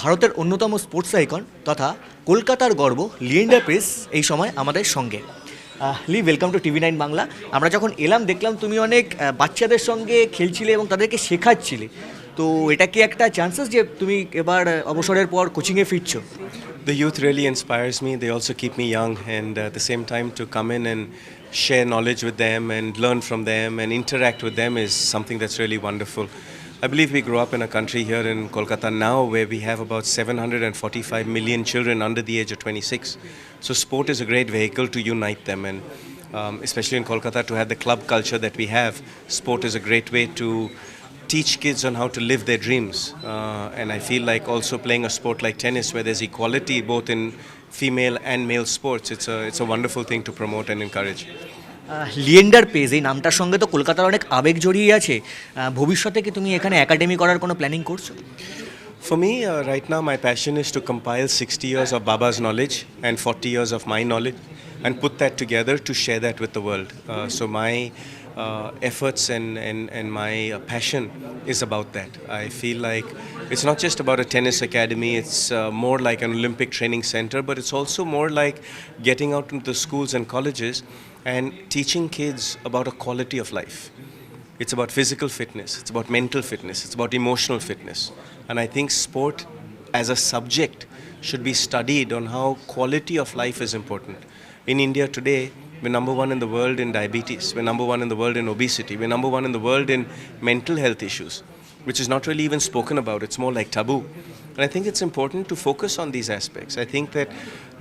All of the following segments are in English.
ভারতের অন্যতম sports icon তথা কলকাতার গর্ব লিয়েন্ডার পেস এই সময় আমাদের সঙ্গে। লি, ওয়েলকাম টু টিভি 9 বাংলা। আমরা যখন এলাম দেখলাম তুমি অনেক বাচ্চাদের সঙ্গে খেলছিলে এবং তাদেরকে শেখাচ্ছিলে, তো এটা কি একটা চান্সেস যে তুমি এবার অবসরের পর কোচিংয়ে ফিরছো? The youth really inspires me. They also keep me young, and at the same time to come in and share knowledge with them and learn from them and interact with them is something that's really wonderful. I believe we grew up in a country here in Kolkata now where we have about 745 million children under the age of 26. So sport is a great vehicle to unite them, and especially in Kolkata, to have the club culture that we have, sport is a great way to teach kids on how to live their dreams. And I feel like also playing a sport like tennis where there's equality both in female and male sports, it's a wonderful thing to promote and encourage. Leander page এই নামটার সঙ্গে তো কলকাতার অনেক আবেগ জড়িয়ে আছে। ভবিষ্যতে কি তুমি এখানে একাডেমি করার কোনো প্ল্যানিং করছো? For me, right now my passion is to compile 60 years of Baba's knowledge and 40 years of my knowledge and put that together to share that with the world. So my efforts and my passion is about that. I feel like it's not just about a tennis academy, it's more like an Olympic training center, but it's also more like getting out into the schools and colleges and teaching kids about a quality of life. It's about physical fitness, it's about mental fitness, it's about emotional fitness. And I think sport as a subject should be studied on how quality of life is important. In India today, we're number one in the world in diabetes, we're number one in the world in obesity, we're number one in the world in mental health issues, which is not really even spoken about, it's more like taboo. And I think it's important to focus on these aspects. I think that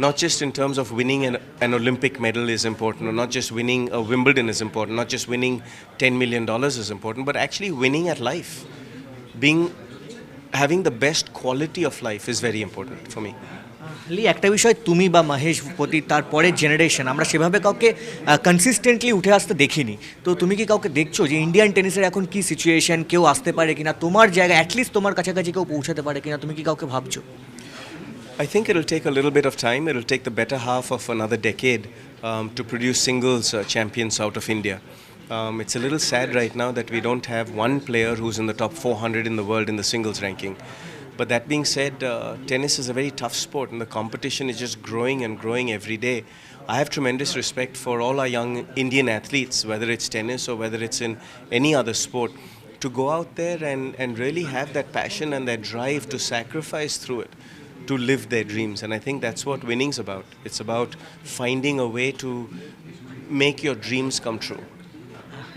not just in terms of winning an Olympic medal is important, or not just winning a Wimbledon is important, not just winning $10 million is important, but actually winning at life. Having the best quality of life is very important for me. লি, একটা বিষয়, তুমি বা মহেশ পতি তারপরের generation আমরা সেভাবে কাউকে consistently উঠে আসতে দেখিনি, তো তুমি কি কাউকে দেখছো যে ইন্ডিয়ান টেনিসের এখন কি সিচুয়েশন, কেউ আসতে পারে কিনা তোমার জায়গায়, অ্যাটলিস্ট তোমার কাছাকাছি কেউ পৌঁছাতে পারে কিনা, তুমি কি কাউকে ভাবছো? I think it'll take a little bit of time. It'll take the better half of another decade to produce singles champions out of India. It's a little sad right now that we don't have one player who's in the top 400 in the world in the singles ranking. But that being said, tennis is a very tough sport and the competition is just growing and growing every day. I have tremendous respect for all our young Indian athletes, whether it's tennis or whether it's in any other sport, to go out there and really have that passion and that drive to sacrifice through it, to live their dreams. And I think that's what winning's about. It's about finding a way to make your dreams come true.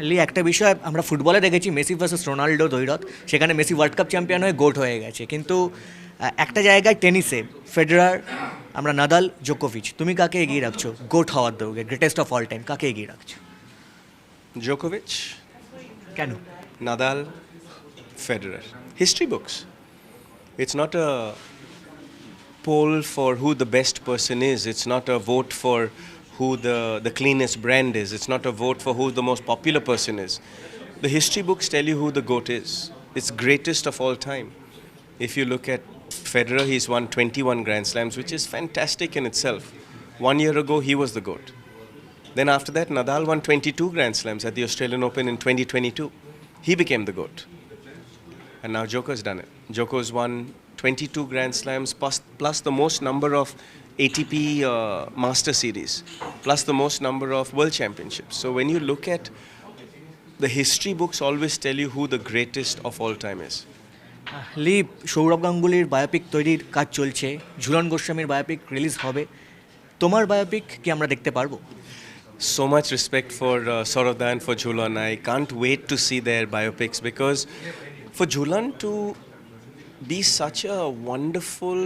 লি, একটা বিষয় আমরা ফুটবলে দেখেছি, Messi versus Ronaldo দ্বৈরথ, সেখানে Messi world cup champion হয়ে goat হয়ে গেছে, কিন্তু একটা জায়গায় টেনিসে ফেডারার, আমরা নাদাল, জোকোভিচ, তুমি কাকে এগিয়ে রাখছো গোট হওয়ার দৌড়ে, গ্রেটেস্ট অফ অল টাইম কাকে এগিয়ে রাখছো? Djokovic, কেন? Nadal, Federer. History books. It's not a poll for who the best person is. It's not a vote for who the cleanest brand is. It's not a vote for who the most popular person is. The history books tell you who the GOAT is. It's greatest of all time. If you look at Federer, he's won 21 Grand Slams, which is fantastic in itself. 1 year ago, he was the GOAT. Then after that, Nadal won 22 Grand Slams at the Australian Open in 2022. He became the GOAT. And now Djoko's done it. Djoko's won 22 Grand Slams plus the most number of ATP Master Series, plus the most number of World Championships. So when you look at the history books, always tell you who the greatest of all time is. লি, সৌরভ গাঙ্গুলির biopic তৈরির কাজ চলছে, ঝুলন গোস্বামীর biopic release হবে, তোমার biopic কি আমরা দেখতে পারবো? So much respect for Saurabh and for Jhulan. I can't wait to see their biopics, because for Jhulan to be such a wonderful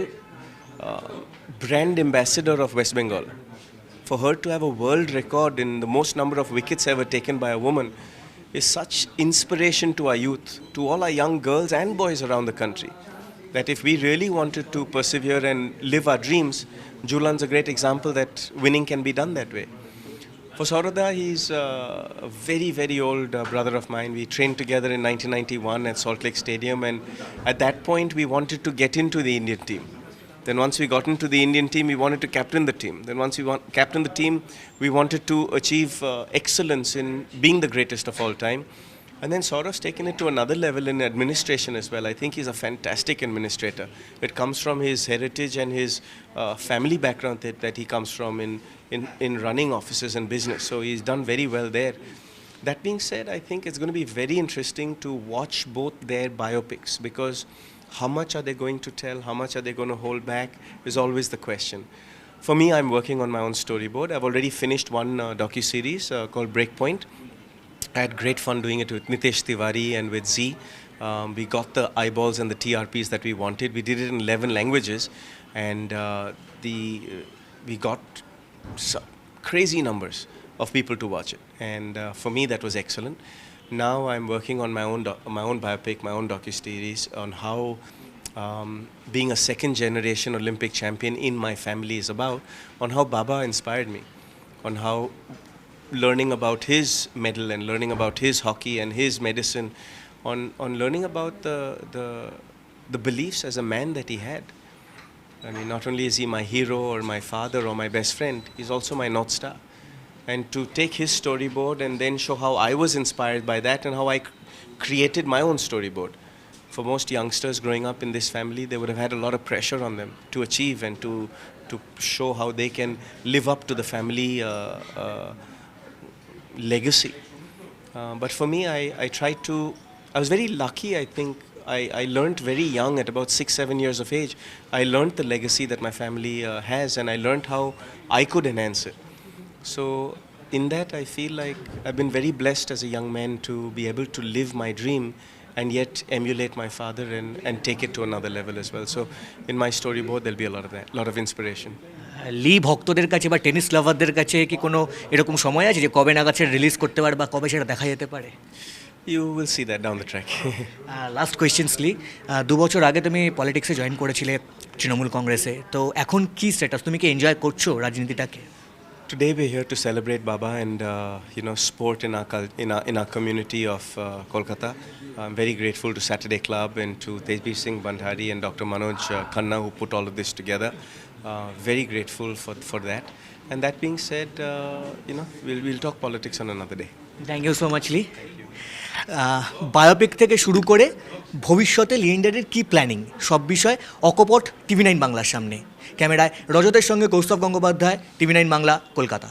brand ambassador of West Bengal, for her to have a world record in the most number of wickets ever taken by a woman, is such inspiration to our youth, to all our young girls and boys around the country, that if we really wanted to persevere and live our dreams, Jhulan's a great example that winning can be done that way. For Saurabh, he's a very, very old brother of mine. We trained together in 1991 at Salt Lake Stadium, and at that point we wanted to get into the Indian team. Then once we got into the Indian team, we wanted to captain the team. Then once we captained the team, we wanted to achieve excellence in being the greatest of all time. And then Saurav's taken it to another level in administration as well. I think he's a fantastic administrator. It comes from his heritage and his family background that he comes from in running offices and business. So he's done very well there. That being said, I think it's going to be very interesting to watch both their biopics, because how much are they going to tell, how much are they going to hold back is always the question. For me, I'm working on my own storyboard. I've already finished one docu-series called Breakpoint. I had great fun doing it with Nitesh Tiwari and with Z. We got the eyeballs and the TRPs that we wanted. We did it in 11 languages, and we got crazy numbers of people to watch it. And for me, that was excellent. Now I'm working on my own biopic, my own docu-series on how being a second generation Olympic champion in my family is about, on how Baba inspired me, on how learning about his medal and learning about his hockey and his medicine, on learning about the beliefs as a man that he had. I mean, not only is he my hero or my father or my best friend, he's also my North Star. And to take his storyboard and then show how I was inspired by that and how I created my own storyboard. For most youngsters growing up in this family, they would have had a lot of pressure on them to achieve and to show how they can live up to the family legacy. But for me, I was very lucky, I think. I learned very young, at about 6-7 years of age, I learned the legacy that my family has, and I learned how I could enhance it. So in that, I feel like I've been very blessed as a young man to be able to live my dream and yet emulate my father and take it to another level as well. So in my storyboard, there'll be a lot of that, lot of inspiration. লি ভক্তদের কাছে বা tennis লাভারদের কাছে কি কোনো এরকম সময় আছে যে কবে নাগাদ সেটা রিলিজ করতে পারে বা কবে সেটা দেখা যেতে পারে? You will see that down the track. Last questions লি, 2 বছর আগে তুমি পলিটিক্সে জয়েন করেছিলে তৃণমূল কংগ্রেসে, তো এখন কি স্ট্যাটাস, তুমি কি এনজয় করছো রাজনীতিটাকে? Today we're here to celebrate Baba and sport in our community of Kolkata. I'm very grateful to Saturday Club and to Tejbir Singh Bandhari and Dr. Manoj Khanna, who put all of this together. Very grateful for that. And that being said, we'll talk politics on another day. Thank you so much লি। Biopic থেকে শুরু করে ভবিষ্যতে লিয়েন্ডারের কী planning, সব বিষয় অকপট টিভি9 বাংলার সামনে। ক্যামেরায় রজতের সঙ্গে কৌস্তব গঙ্গোপাধ্যায়, টিভি9 বাংলা, কলকাতা।